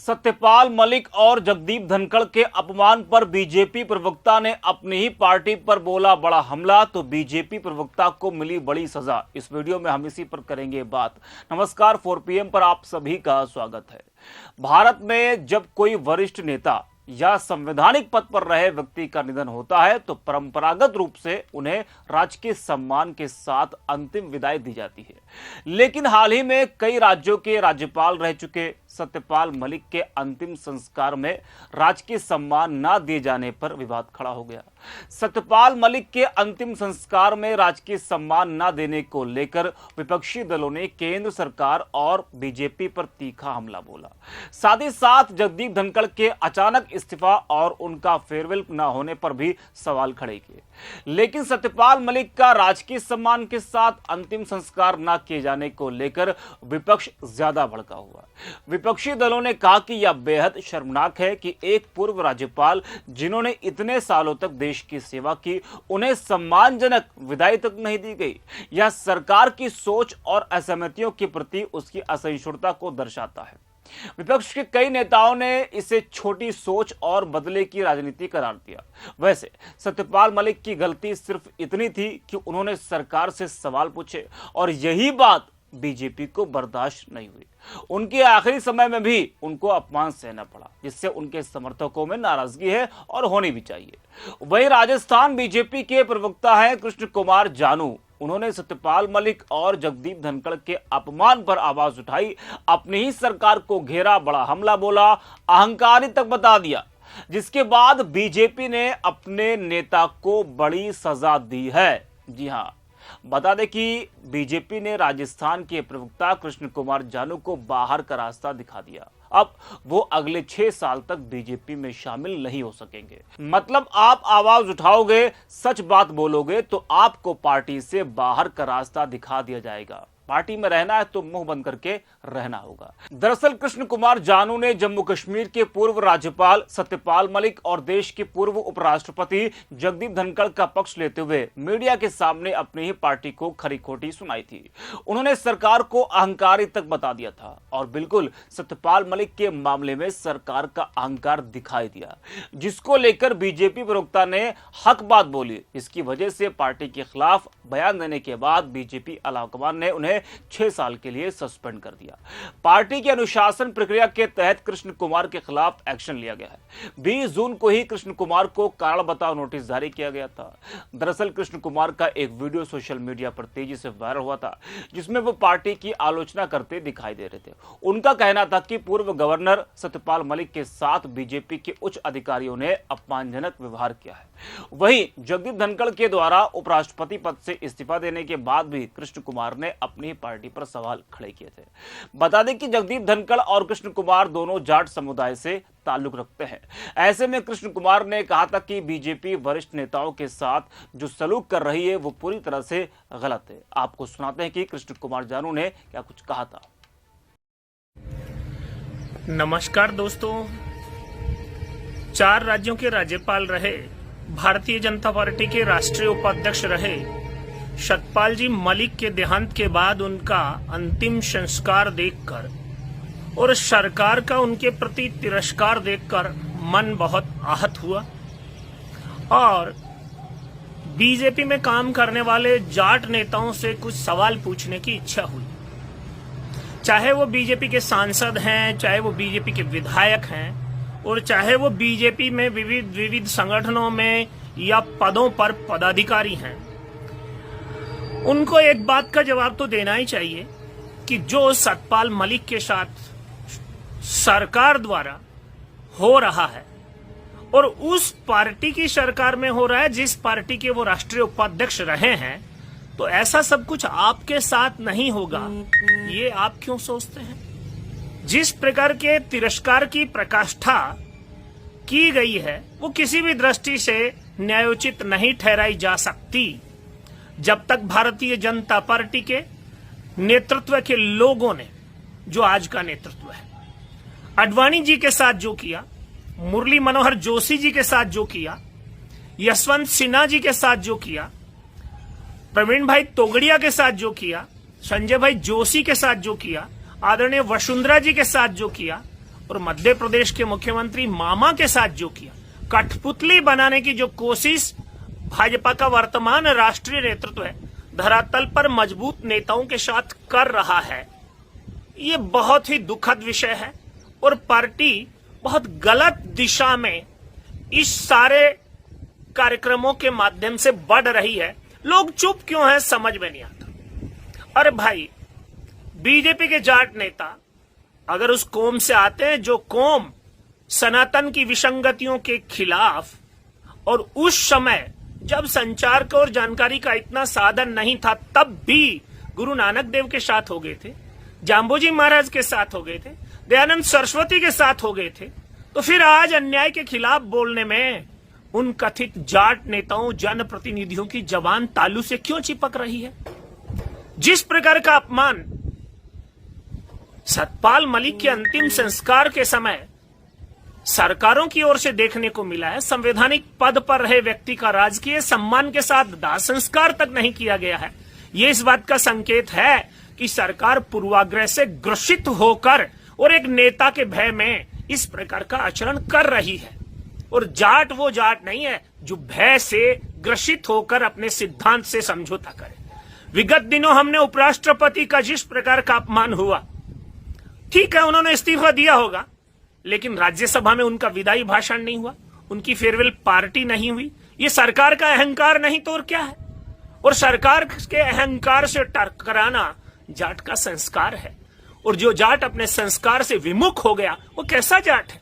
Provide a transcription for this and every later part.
सत्यपाल मलिक और जगदीप धनखड़ के अपमान पर बीजेपी प्रवक्ता ने अपनी ही पार्टी पर बोला बड़ा हमला, तो बीजेपी प्रवक्ता को मिली बड़ी सजा। इस वीडियो में हम इसी पर करेंगे बात। नमस्कार, 4 PM पर आप सभी का स्वागत है। भारत में जब कोई वरिष्ठ नेता या संवैधानिक पद पर रहे व्यक्ति का निधन होता है तो परंपरागत रूप से उन्हें राजकीय सम्मान के साथ अंतिम विदाई दी जाती है। लेकिन हाल ही में कई राज्यों के राज्यपाल रह चुके सत्यपाल मलिक के अंतिम संस्कार में राजकीय सम्मान न दिए जाने पर विवाद खड़ा हो गया। सत्यपाल मलिक के अंतिम संस्कार में राजकीय सम्मान न देने को लेकर विपक्षी दलों ने केंद्र सरकार और बीजेपी पर तीखा हमला बोला। साथ ही साथ जगदीप धनखड़ के अचानक इस्तीफा और उनका फेयरवेल न होने पर भी सवाल खड़े किए। लेकिन सत्यपाल मलिक का राजकीय सम्मान के साथ अंतिम संस्कार न किए जाने को लेकर विपक्ष ज्यादा भड़का हुआ। विपक्षी दलों ने कहा कि यह बेहद शर्मनाक है कि एक पूर्व राज्यपाल जिन्होंने इतने सालों तक देश की सेवा की, उन्हें सम्मानजनक विदाई तक नहीं दी गई। यह सरकार की सोच और असहमतियों के प्रति उसकी असहिष्णुता को दर्शाता है। विपक्ष के कई नेताओं ने इसे छोटी सोच और बदले की राजनीति करार दिया। वैसे सत्यपाल मलिक की गलती सिर्फ इतनी थी कि उन्होंने सरकार से सवाल पूछे और यही बात बीजेपी को बर्दाश्त नहीं हुई। उनके आखिरी समय में भी उनको अपमान सहना पड़ा, जिससे उनके समर्थकों में नाराजगी है और होनी भी चाहिए। वहीं राजस्थान बीजेपी के प्रवक्ता हैं कृष्ण कुमार जानू। उन्होंने सत्यपाल मलिक और जगदीप धनखड़ के अपमान पर आवाज उठाई, अपनी ही सरकार को घेरा, बड़ा हमला बोला, अहंकारी तक बता दिया, जिसके बाद बीजेपी ने अपने नेता को बड़ी सजा दी है। जी हां, बता दें कि बीजेपी ने राजस्थान के प्रवक्ता कृष्ण कुमार जानू को बाहर का रास्ता दिखा दिया। अब वो अगले 6 साल तक बीजेपी में शामिल नहीं हो सकेंगे। मतलब आप आवाज उठाओगे, सच बात बोलोगे तो आपको पार्टी से बाहर का रास्ता दिखा दिया जाएगा। पार्टी में रहना है तो मुंह बंद करके रहना होगा। दरअसल कृष्ण कुमार जानू ने जम्मू कश्मीर के पूर्व राज्यपाल सत्यपाल मलिक और देश के पूर्व उपराष्ट्रपति जगदीप धनखड़ का पक्ष लेते हुए मीडिया के सामने अपनी ही पार्टी को खरी खोटी सुनाई थी। उन्होंने सरकार को अहंकारी तक बता दिया था और बिल्कुल सत्यपाल मलिक के मामले में सरकार का अहंकार दिखाई दिया, जिसको लेकर बीजेपी प्रवक्ता ने हक बात बोली। इसकी वजह से पार्टी के खिलाफ बयान देने के बाद बीजेपी आलाकमान ने उन्हें 6 साल के लिए सस्पेंड कर दिया। पार्टी की अनुशासन प्रक्रिया के तहत कृष्ण कुमार के खिलाफ एक्शन लिया गया है। 20 जून को ही कृष्ण कुमार को कारण बताओ नोटिस जारी किया गया था। दरअसल कृष्ण कुमार का एक वीडियो सोशल मीडिया पर तेजी से वायरल हुआ था, जिसमें वो पार्टी की आलोचना करते दिखाई दे रहे थे। उनका कहना था कि पूर्व गवर्नर सत्यपाल मलिक के साथ बीजेपी के उच्च अधिकारियों ने अपमानजनक व्यवहार किया है। वहीं जगदीप धनखड़ के द्वारा उपराष्ट्रपति पद से इस्तीफा देने के बाद भी कृष्ण कुमार ने अपनी पार्टी पर सवाल खड़े किए थे। बता दें कि जगदीप धनखड़ और कृष्ण कुमार दोनों जाट समुदाय से ताल्लुक रखते हैं। ऐसे में कृष्ण कुमार ने कहा था कि बीजेपी वरिष्ठ नेताओं के साथ जो सलूक कर रही है वो पूरी तरह से गलत है। आपको सुनाते हैं कि कृष्ण कुमार जानू ने क्या कुछ कहा था। नमस्कार दोस्तों, 4 राज्यों के राज्यपाल रहे, भारतीय जनता पार्टी के राष्ट्रीय उपाध्यक्ष रहे सत्यपाल जी मलिक के देहांत के बाद उनका अंतिम संस्कार देखकर और सरकार का उनके प्रति तिरस्कार देखकर मन बहुत आहत हुआ और बीजेपी में काम करने वाले जाट नेताओं से कुछ सवाल पूछने की इच्छा हुई। चाहे वो बीजेपी के सांसद हैं, चाहे वो बीजेपी के विधायक हैं और चाहे वो बीजेपी में विविध संगठनों में या पदों पर पदाधिकारी हैं, उनको एक बात का जवाब तो देना ही चाहिए कि जो सत्यपाल मलिक के साथ सरकार द्वारा हो रहा है और उस पार्टी की सरकार में हो रहा है जिस पार्टी के वो राष्ट्रीय उपाध्यक्ष रहे हैं, तो ऐसा सब कुछ आपके साथ नहीं होगा, ये आप क्यों सोचते हैं? जिस प्रकार के तिरस्कार की प्रकाष्ठा की गई है वो किसी भी दृष्टि से न्यायोचित नहीं ठहराई जा सकती जब तक भारतीय जनता पार्टी के नेतृत्व के लोगों ने, जो आज का नेतृत्व है, आडवाणी जी के साथ जो किया, मुरली मनोहर जोशी जी के साथ जो किया, यशवंत सिन्हा जी के साथ जो किया, प्रवीण भाई तोगड़िया के साथ जो किया, संजय भाई जोशी के साथ जो किया, आदरणीय वसुंधरा जी के साथ जो किया और मध्य प्रदेश के मुख्यमंत्री मामा के साथ जो किया, कठपुतली बनाने की जो कोशिश भाजपा का वर्तमान राष्ट्रीय नेतृत्व है धरातल पर मजबूत नेताओं के साथ कर रहा है, ये बहुत ही दुखद विषय है और पार्टी बहुत गलत दिशा में इस सारे कार्यक्रमों के माध्यम से बढ़ रही है। लोग चुप क्यों हैं समझ में नहीं आता। अरे भाई, बीजेपी के जाट नेता अगर उस कौम से आते हैं जो कौम सनातन की विसंगतियों के खिलाफ, और उस समय जब संचार का और जानकारी का इतना साधन नहीं था, तब भी गुरु नानक देव के साथ हो गए थे, जाम्बोजी महाराज के साथ हो गए थे, दयानंद सरस्वती के साथ हो गए थे, तो फिर आज अन्याय के खिलाफ बोलने में उन कथित जाट नेताओं जनप्रतिनिधियों की जबान तालू से क्यों चिपक रही है? जिस प्रकार का अपमान सतपाल मलिक के अंतिम संस्कार के समय सरकारों की ओर से देखने को मिला है, संवैधानिक पद पर रहे व्यक्ति का राजकीय सम्मान के साथ दाह संस्कार तक नहीं किया गया है, ये इस बात का संकेत है कि सरकार पूर्वाग्रह से ग्रसित होकर और एक नेता के भय में इस प्रकार का आचरण कर रही है। और जाट वो जाट नहीं है जो भय से ग्रसित होकर अपने सिद्धांत से समझौता करे। विगत दिनों हमने उपराष्ट्रपति का जिस प्रकार का अपमान हुआ, ठीक है उन्होंने इस्तीफा दिया होगा, लेकिन राज्यसभा में उनका विदाई भाषण नहीं हुआ, उनकी फेयरवेल पार्टी नहीं हुई। ये सरकार का अहंकार नहीं तो और क्या है? और सरकार के अहंकार से टकराना जाट का संस्कार है, और जो जाट अपने संस्कार से विमुख हो गया वो कैसा जाट है?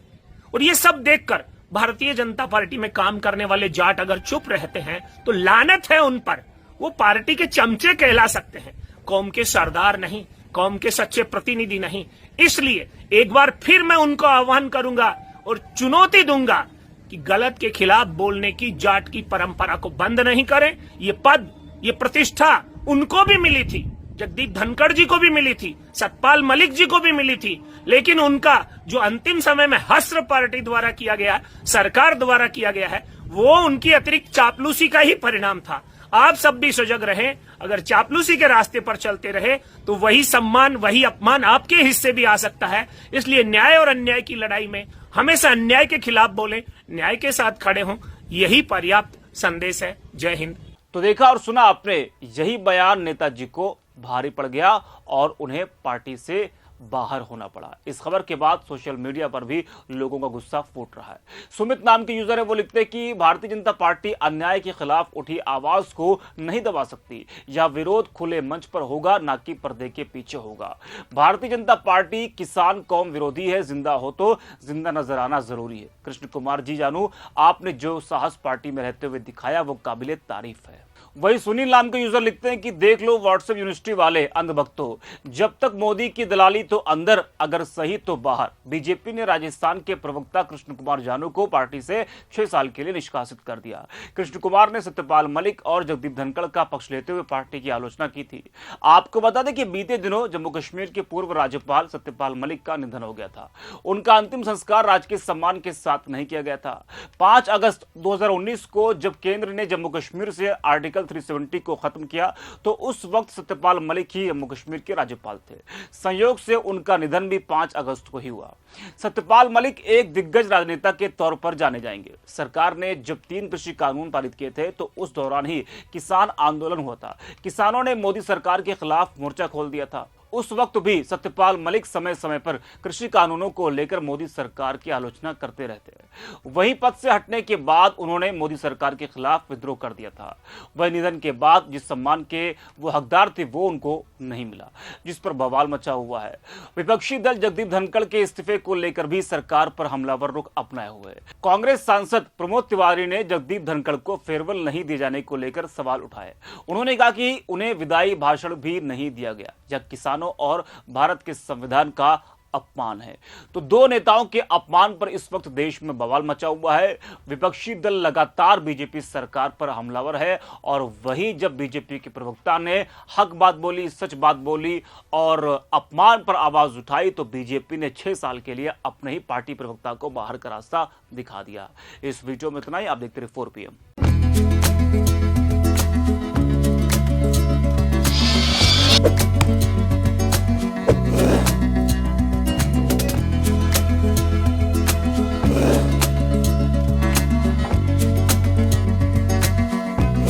और ये सब देखकर भारतीय जनता पार्टी में काम करने वाले जाट अगर चुप रहते हैं तो लानत है उन पर। वो पार्टी के चमचे कहला सकते हैं, कौम के सरदार नहीं, कौम के सच्चे प्रतिनिधि नहीं। इसलिए एक बार फिर मैं उनको आह्वान करूंगा और चुनौती दूंगा कि गलत के खिलाफ बोलने की जाट की परंपरा को बंद नहीं करें। ये पद, ये प्रतिष्ठा उनको भी मिली थी, जगदीप धनखड़ जी को भी मिली थी, सतपाल मलिक जी को भी मिली थी, लेकिन उनका जो अंतिम समय में हस्र पार्टी द्वारा किया गया, सरकार द्वारा किया गया है, वो उनकी अतिरिक्त चापलूसी का ही परिणाम था। आप सब भी सजग रहें, अगर चापलूसी के रास्ते पर चलते रहे तो वही सम्मान, वही अपमान आपके हिस्से भी आ सकता है। इसलिए न्याय और अन्याय की लड़ाई में हमेशा अन्याय के खिलाफ बोलें, न्याय के साथ खड़े हों, यही पर्याप्त संदेश है। जय हिंद। तो देखा और सुना आपने, यही बयान नेताजी को भारी पड़ गया और उन्हें पार्टी से बाहर होना पड़ा। इस खबर के बाद सोशल मीडिया पर भी लोगों का गुस्सा फूट रहा है। सुमित नाम के यूजर है, वो लिखते हैं कि भारतीय जनता पार्टी अन्याय के खिलाफ उठी आवाज को नहीं दबा सकती। यह विरोध खुले मंच पर होगा, ना कि पर्दे के पीछे होगा। भारतीय जनता पार्टी किसान कौम विरोधी है, जिंदा हो तो जिंदा नजर आना जरूरी है। कृष्ण कुमार जी जानू, आपने जो साहस पार्टी में रहते हुए दिखाया वो काबिले तारीफ है। वही सुनील नाम के यूजर लिखते हैं कि देख लो व्हाट्सएप यूनिवर्सिटी वाले अंधभक्तों, जब तक मोदी की दलाली तो अंदर, अगर सही तो बाहर। बीजेपी ने राजस्थान के प्रवक्ता कृष्ण कुमार जानू को पार्टी से 6 साल के लिए निष्कासित कर दिया। कृष्ण कुमार ने सत्यपाल मलिक और जगदीप धनखड़ का पक्ष लेते हुए पार्टी की आलोचना की थी। आपको बता दें कि बीते दिनों जम्मू कश्मीर के पूर्व राज्यपाल सत्यपाल मलिक का निधन हो गया था। उनका अंतिम संस्कार राजकीय सम्मान के साथ नहीं किया गया था। 5 अगस्त 2019 को जब केंद्र ने जम्मू कश्मीर से आर्टिकल 370 को खत्म किया तो उस वक्त सत्यपाल मलिक ही जम्मू कश्मीर के राज्यपाल थे। संयोग से उनका निधन भी 5 अगस्त को ही हुआ। सत्यपाल मलिक एक दिग्गज राजनेता के तौर पर जाने जाएंगे। सरकार ने जब 3 कृषि कानून पारित किए थे तो उस दौरान ही किसान आंदोलन हुआ था। किसानों ने मोदी सरकार के खिलाफ मोर्चा खोल दिया था। उस वक्त भी सत्यपाल मलिक समय समय पर कृषि कानूनों को लेकर मोदी सरकार की आलोचना करते रहते हैं। वहीं पद से हटने के बाद उन्होंने मोदी सरकार के खिलाफ विद्रोह कर दिया था। वह निधन के बाद जिस सम्मान के वो हकदार थे वो उनको नहीं मिला, जिस पर बवाल मचा हुआ है। विपक्षी दल जगदीप धनखड़ के इस्तीफे को लेकर भी सरकार पर हमलावर रुख अपनाए हुए। कांग्रेस सांसद प्रमोद तिवारी ने जगदीप धनखड़ को फेयरवेल नहीं दिए जाने को लेकर सवाल उठाए। उन्होंने कहा कि उन्हें विदाई भाषण भी नहीं दिया गया, जब किसानों और भारत के संविधान का अपमान है। तो 2 नेताओं के अपमान पर इस वक्त देश में बवाल मचा हुआ है। विपक्षी दल लगातार बीजेपी सरकार पर हमलावर है, और वही जब बीजेपी के प्रवक्ता ने हक बात बोली, सच बात बोली और अपमान पर आवाज उठाई तो बीजेपी ने 6 साल के लिए अपने ही पार्टी प्रवक्ता को बाहर का रास्ता दिखा दिया। इस वीडियो में इतना ही। आप देखते रहिए 4 PM।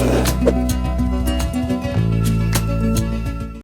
है।